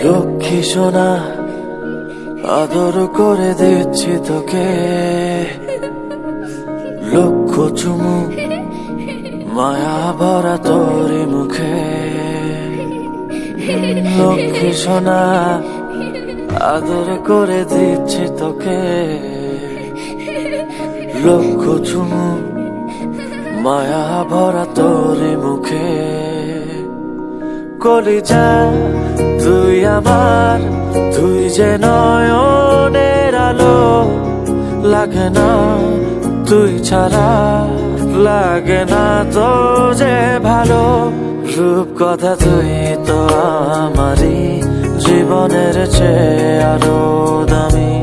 লক্ষ্মী সোনা আদর করে দিচ্ছি তোকে, লক্ষ চুমু মায়া ভরা তোরি মুখে। লক্ষ্মী সোনা আদর করে দিচ্ছি তোকে, লক্ষ চুমু মায়া ভরা তোরি মুখে। কলিজা তুই আমার, তুই যে নয়নের আলো, লাগে না তুই ছাড়া, লাগে না তো যে ভালো। রূপ কথা তুই তো আমারই জীবনের চেয়ে আরো দামি,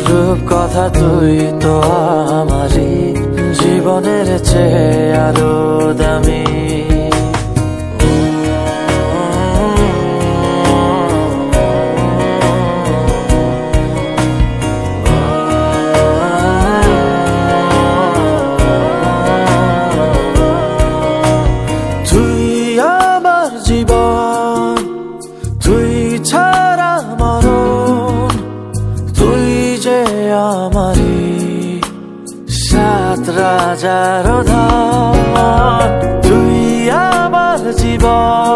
রূপ কথা তুই তো আমারই জীবনের চেয়ে আরো দামি। জীবন তুই ছাড়া মরণ, তুই যে আমারি সাত রাজার ধন। তুই আমার জীবন